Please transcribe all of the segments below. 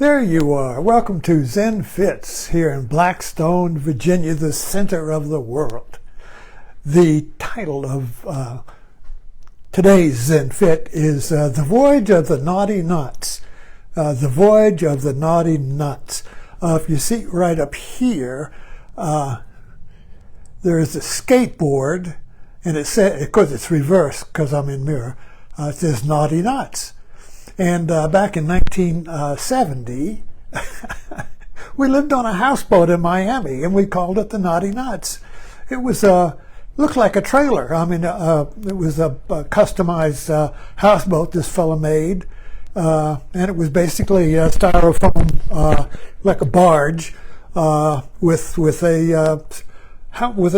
There you are. Welcome to Zen Fits here in Blackstone, Virginia, the center of the world. The title of today's Zen Fit is The Voyage of the Naughty Knots. The Voyage of the Naughty Knots. If you see right up here, there is a skateboard, and it says, of course it's reversed because I'm in mirror, it says Naughty Knots. And back in 1970, we lived on a houseboat in Miami, and we called it the Naughty Knots. It was looked like a trailer. I mean, it was a customized houseboat this fella made, and it was basically a styrofoam, like a barge, with a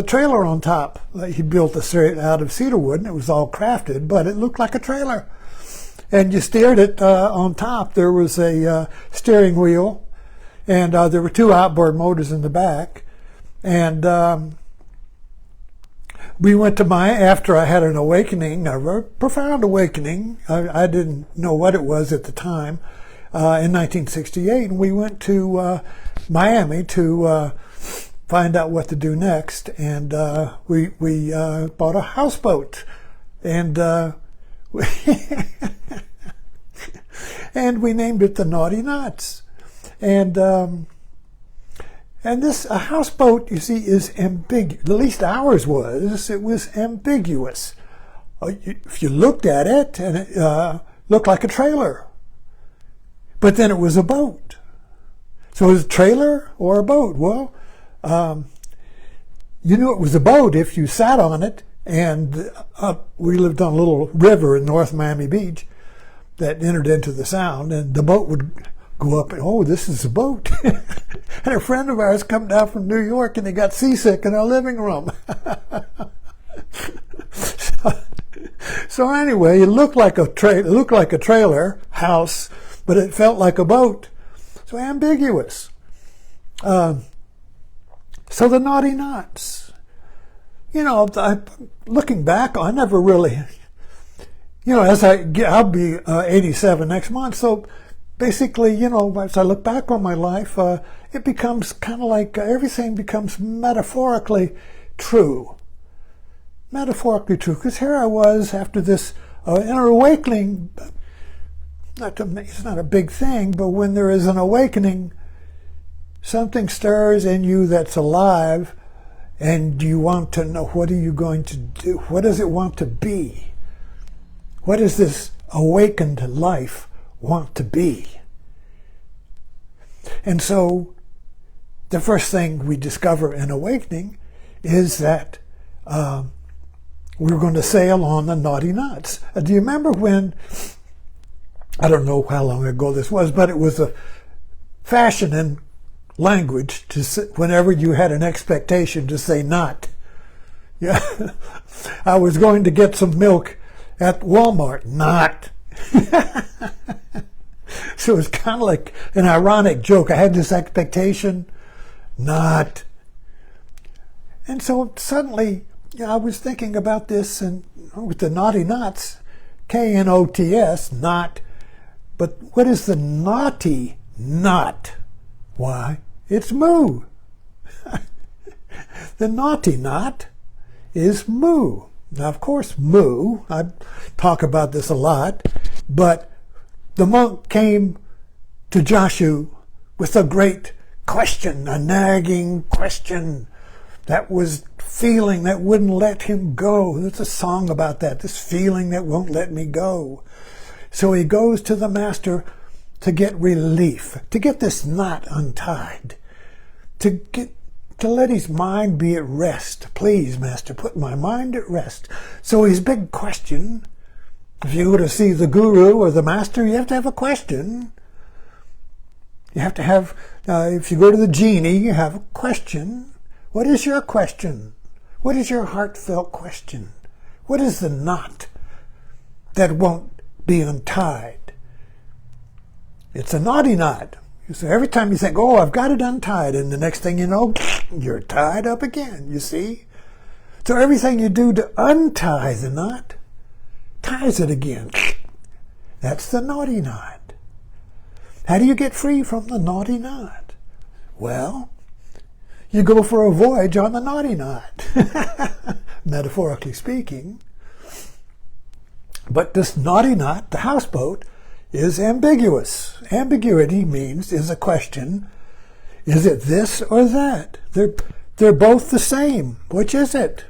trailer on top. He built it out of cedar wood, and it was all crafted, but it looked like a trailer. And you steered it on top. There was a steering wheel, and there were two outboard motors in the back. And we went to after I had an awakening, a very profound awakening. I didn't know what it was at the time, in 1968. And we went to Miami to find out what to do next. And we bought a houseboat. And and we named it the Naughty Knots. And this a houseboat, you see, is ambiguous. At least ours was. It was ambiguous. If you looked at it, and it looked like a trailer, but then it was a boat. So it was a trailer or a boat. Well, you knew it was a boat if you sat on it. And we lived on a little river in North Miami Beach that entered into the Sound, and the boat would go up and, oh, this is a boat. And a friend of ours come down from New York, and he got seasick in our living room. So anyway, it looked like a trailer house, but it felt like a boat. So ambiguous. So the Naughty Knots. You know, looking back, I never really, you know, I'll be 87 next month. So basically, you know, as I look back on my life, it becomes kind of like everything becomes metaphorically true. Metaphorically true. Because here I was after this inner awakening. It's not a big thing, but when there is an awakening, something stirs in you that's alive. And you want to know, what are you going to do? What does it want to be? What does this awakened life want to be? And so the first thing we discover in awakening is that we're going to sail on the Naughty Knots. Do you remember when, I don't know how long ago this was, but it was a fashion in language to say, whenever you had an expectation, to say not. Yeah, I was going to get some milk at Walmart. Not. So it's kind of like an ironic joke. I had this expectation. Not. And so suddenly, you know, I was thinking about this, and with the Naughty Knots, K-N-O-T-S, not. But what is the naughty knot? Why, it's moo. The Naughty Knot is moo. Now, of course, moo, I talk about this a lot, but the monk came to Joshua with a great question, a nagging question that was feeling that wouldn't let him go. There's a song about that, this feeling that won't let me go. So he goes to the master to get relief, to get this knot untied, to let his mind be at rest. Please, Master, put my mind at rest. So his big question, if you go to see the guru or the master, you have to have a question. You have to have, if you go to the genie, you have a question. What is your question? What is your heartfelt question? What is the knot that won't be untied? It's a naughty knot. So every time you think, oh, I've got it untied, and the next thing you know, you're tied up again, you see? So everything you do to untie the knot ties it again. That's the naughty knot. How do you get free from the naughty knot? Well, you go for a voyage on the naughty knot, metaphorically speaking. But this naughty knot, the houseboat, is ambiguous. Ambiguity is a question. Is it this or that? They're both the same. Which is it?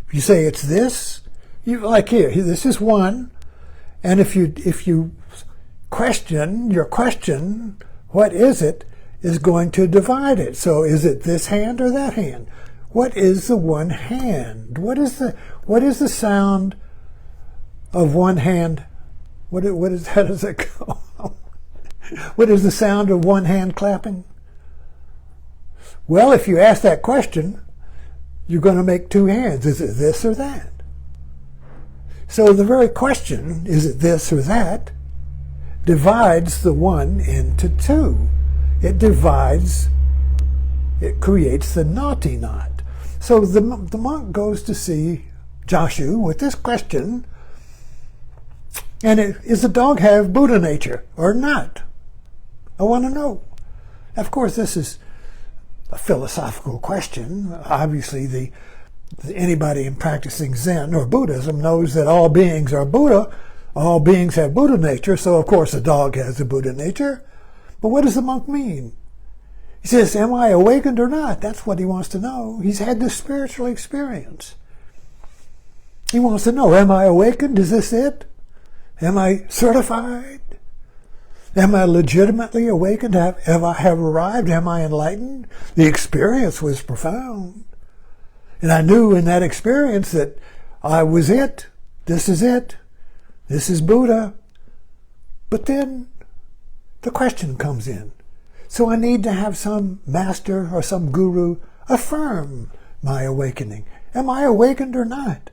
If you say it's this, like here, this is one. And if you question your question, what is it, is going to divide it. So is it this hand or that hand? What is the one hand? What is the sound of one hand? How does it go? What is the sound of one hand clapping? Well, if you ask that question, you're going to make two hands. Is it this or that? So the very question, is it this or that, divides the one into two. It creates the naughty knot. So the monk goes to see Joshua with this question, and is the dog have Buddha nature or not? I want to know. Of course, this is a philosophical question. Obviously, anybody in practicing Zen or Buddhism knows that all beings are Buddha. All beings have Buddha nature, so of course a dog has a Buddha nature. But what does the monk mean? He says, am I awakened or not? That's what he wants to know. He's had this spiritual experience. He wants to know, am I awakened? Is this it? Am I certified? Am I legitimately awakened? Have I arrived? Am I enlightened? The experience was profound. And I knew in that experience that I was it. This is it. This is Buddha. But then the question comes in. So I need to have some master or some guru affirm my awakening. Am I awakened or not?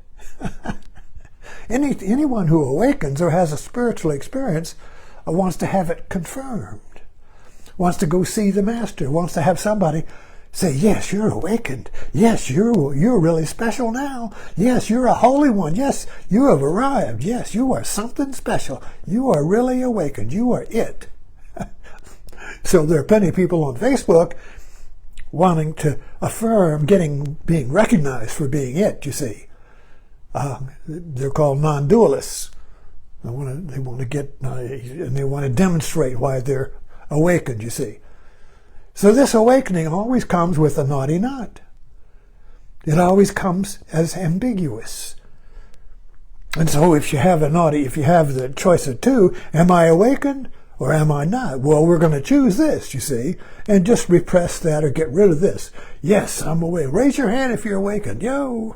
Anyone who awakens or has a spiritual experience wants to have it confirmed, wants to go see the master, wants to have somebody say, yes, you're awakened. Yes, you're really special now. Yes, you're a holy one. Yes, you have arrived. Yes, you are something special. You are really awakened. You are it. So there are plenty of people on Facebook wanting to affirm being recognized for being it, you see. They're called non-dualists. They want to demonstrate why they're awakened, you see. So this awakening always comes with a naughty knot. It always comes as ambiguous. And so if you have the choice of two, am I awakened or am I not? Well, we're going to choose this, you see, and just repress that or get rid of this. Yes, I'm awake. Raise your hand if you're awakened. Yo!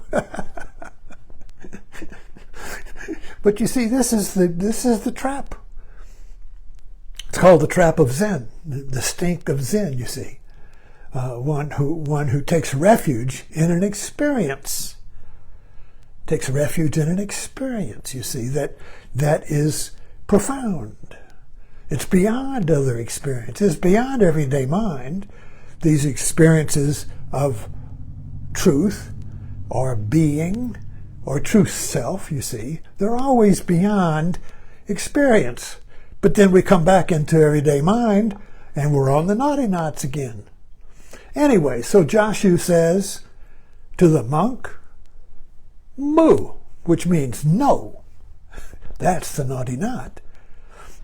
But you see, this is the trap. It's called the trap of Zen, the stink of Zen, you see. One who takes refuge in an experience. Takes refuge in an experience, you see, that is profound. It's beyond other experiences, beyond everyday mind. These experiences of truth or being or true self, you see, they're always beyond experience. But then we come back into everyday mind and we're on the naughty knots again. Anyway, so Joshua says to the monk, mu, which means no. That's the naughty knot.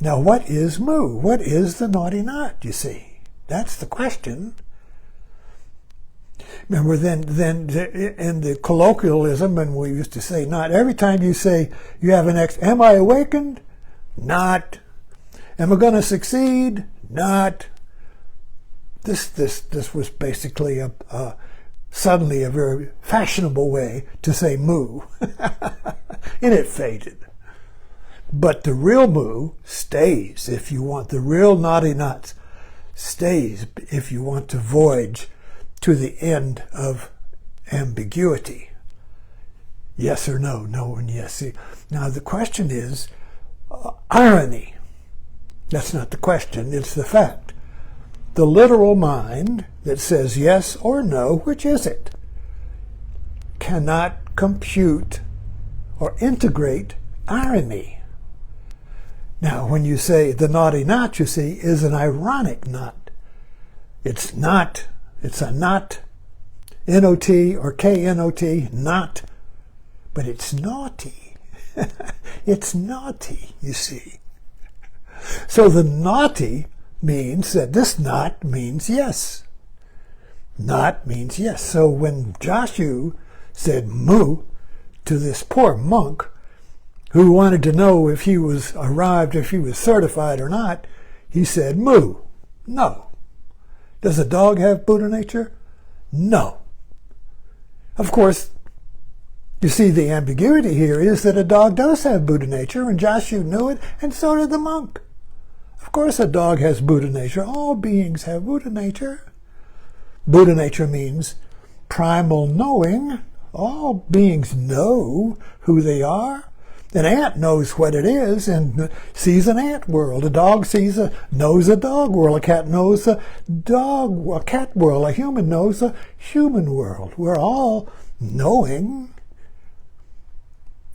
Now, what is mu? What is the naughty knot, you see? That's the question. Remember, then in the colloquialism, and we used to say not, every time you say you have an am I awakened? Not. Am I going to succeed? Not. This was basically suddenly a very fashionable way to say mu. And it faded. But the real mu stays if you want. The real naughty knots stays if you want to voyage to the end of ambiguity. Yes or no, no and yes. See, now the question is irony. That's not the question, it's the fact. The literal mind that says yes or no, which is it, cannot compute or integrate irony. Now, when you say the naughty knot, you see, is an ironic knot. It's not, it's a knot, N-O-T or K-N-O-T, not, but it's naughty. It's naughty, you see. So the naughty means that this knot means yes. Knot means yes. So when Joshua said moo to this poor monk who wanted to know if he was arrived, if he was certified or not, he said moo. No. Does a dog have Buddha nature? No. Of course, you see, the ambiguity here is that a dog does have Buddha nature, and Joshua knew it, and so did the monk. Of course a dog has Buddha nature. All beings have Buddha nature. Buddha nature means primal knowing. All beings know who they are. An ant knows what it is and sees an ant world. A dog knows a dog world. A cat knows a cat world. A human knows a human world. We're all knowing.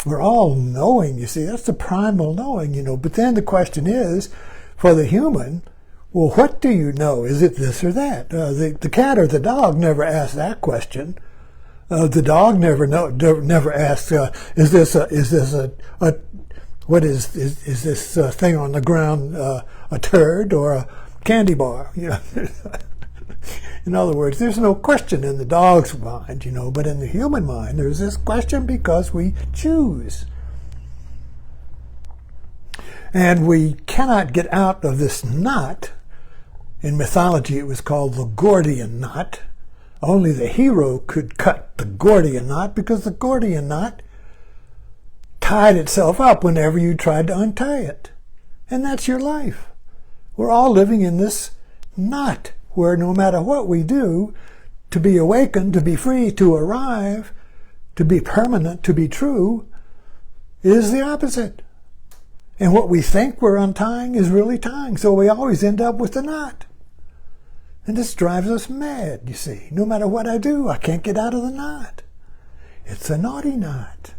We're all knowing, you see. That's the primal knowing, But then the question is, for the human, well, what do you know? Is it this or that? The cat or the dog never asks that question. The dog never asks, is this thing on the ground a turd or a candy bar? In other words, there's no question in the dog's mind, but in the human mind, there's this question because we choose. And we cannot get out of this knot. In mythology, it was called the Gordian Knot. Only the hero could cut the Gordian Knot because the Gordian Knot tied itself up whenever you tried to untie it. And that's your life. We're all living in this knot where no matter what we do, to be awakened, to be free, to arrive, to be permanent, to be true, is the opposite. And what we think we're untying is really tying. So we always end up with the knot. And this drives us mad, you see. No matter what I do, I can't get out of the knot. It's a naughty knot.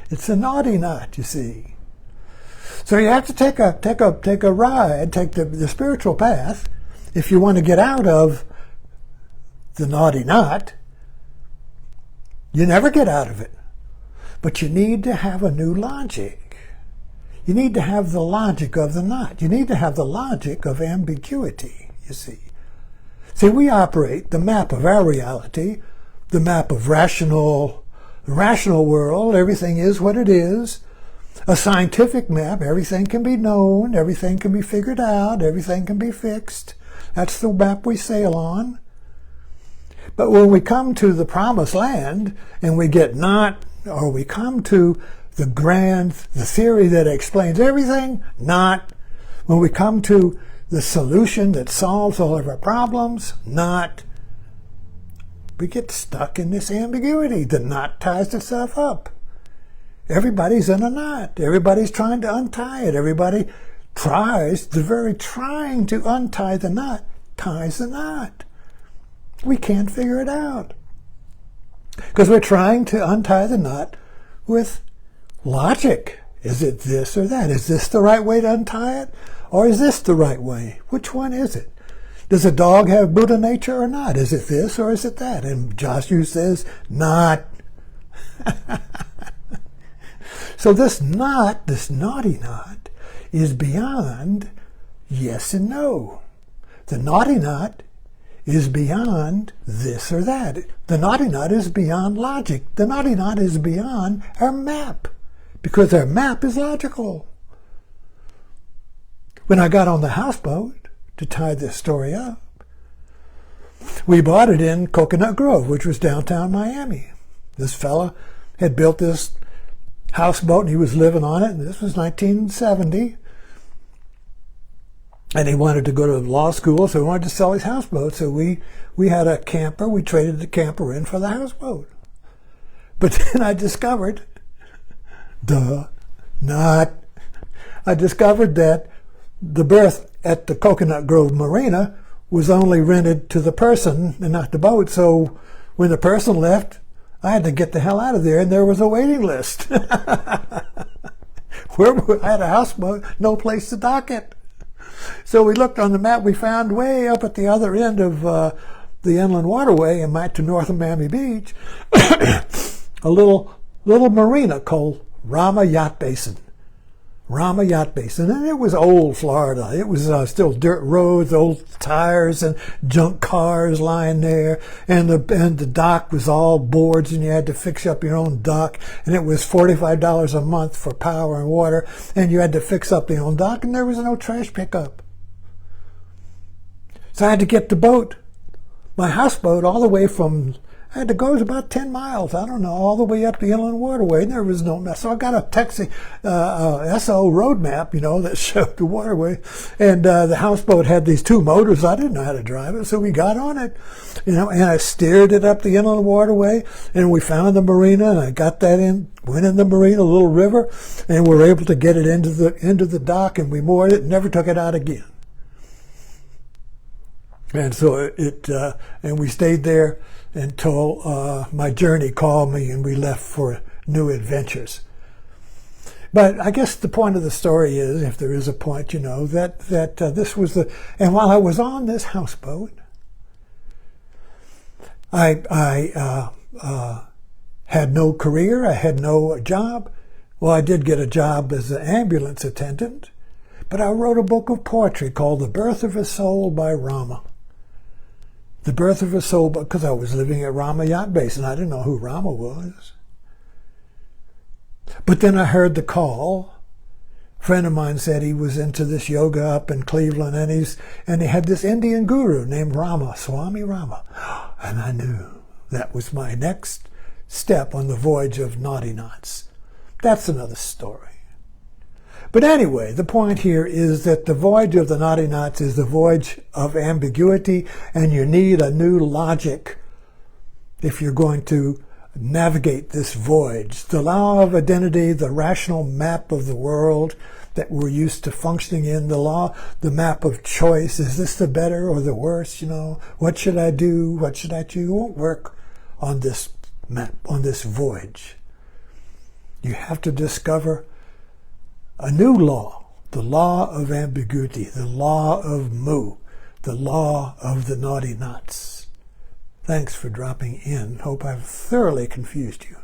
It's a naughty knot, you see. So you have to take a ride, take the spiritual path, if you want to get out of the naughty knot. You never get out of it. But you need to have a new logic. You need to have the logic of the knot. You need to have the logic of ambiguity, you see. See, we operate the map of our reality, the map of the rational world. Everything is what it is. A scientific map, everything can be known, everything can be figured out, everything can be fixed. That's the map we sail on. But when we come to the promised land and we get not, or we come to the theory that explains everything, not. When we come to the solution that solves all of our problems, not. We get stuck in this ambiguity. The knot ties itself up. Everybody's in a knot. Everybody's trying to untie it. Everybody tries, the very trying to untie the knot ties the knot. We can't figure it out. Because we're trying to untie the knot with logic. Is it this or that? Is this the right way to untie it? Or is this the right way? Which one is it? Does a dog have Buddha nature or not? Is it this or is it that? And Joshua says, not. So this knot, this naughty knot, is beyond yes and no. The naughty knot is beyond this or that. The naughty knot is beyond logic. The naughty knot is beyond our map, because our map is logical. When I got on the houseboat to tie this story up, we bought it in Coconut Grove, which was downtown Miami. This fella had built this houseboat and he was living on it, and this was 1970. And he wanted to go to law school, so he wanted to sell his houseboat. So we had a camper. We traded the camper in for the houseboat. But then I discovered, I discovered that the berth at the Coconut Grove Marina was only rented to the person and not the boat. So when the person left, I had to get the hell out of there, and there was a waiting list. I had a houseboat, no place to dock it. So we looked on the map. We found way up at the other end of the inland waterway and to north of Miami Beach, a little marina called Rama Yacht Basin. Rama Yacht Basin, and it was old Florida. It was still dirt roads, old tires, and junk cars lying there, and the dock was all boards, and you had to fix up your own dock, and it was $45 a month for power and water, and you had to fix up your own dock, and there was no trash pickup. So I had to get the boat, my houseboat, all the way from. I had to go about 10 miles, I don't know, all the way up the inland waterway, and there was no mess. So I got a taxi, SO road map, that showed the waterway, and the houseboat had these two motors. I didn't know how to drive it, so we got on it, and I steered it up the inland waterway, and we found the marina, and I got that in, went in the marina, a little river, and we were able to get it into the dock, and we moored it and never took it out again. And so and we stayed there until my journey called me and we left for new adventures. But I guess the point of the story is, if there is a point, that this was and while I was on this houseboat, I had no career, I had no job. Well, I did get a job as an ambulance attendant, but I wrote a book of poetry called The Birth of a Soul by Rama. The Birth of a Soul, because I was living at Rama Yacht Basin. I didn't know who Rama was. But then I heard the call. A friend of mine said he was into this yoga up in Cleveland, and he had this Indian guru named Rama, Swami Rama. And I knew that was my next step on the voyage of naughty knots. That's another story. But anyway, the point here is that the voyage of the naughty knots is the voyage of ambiguity, and you need a new logic if you're going to navigate this voyage. The law of identity, the rational map of the world that we're used to functioning in, the map of choice. Is this the better or the worse? What should I do? What should I do? It won't work on this map, on this voyage. You have to discover a new law, the law of ambiguity, the law of mu, the law of the naughty knots. Thanks for dropping in. Hope I've thoroughly confused you.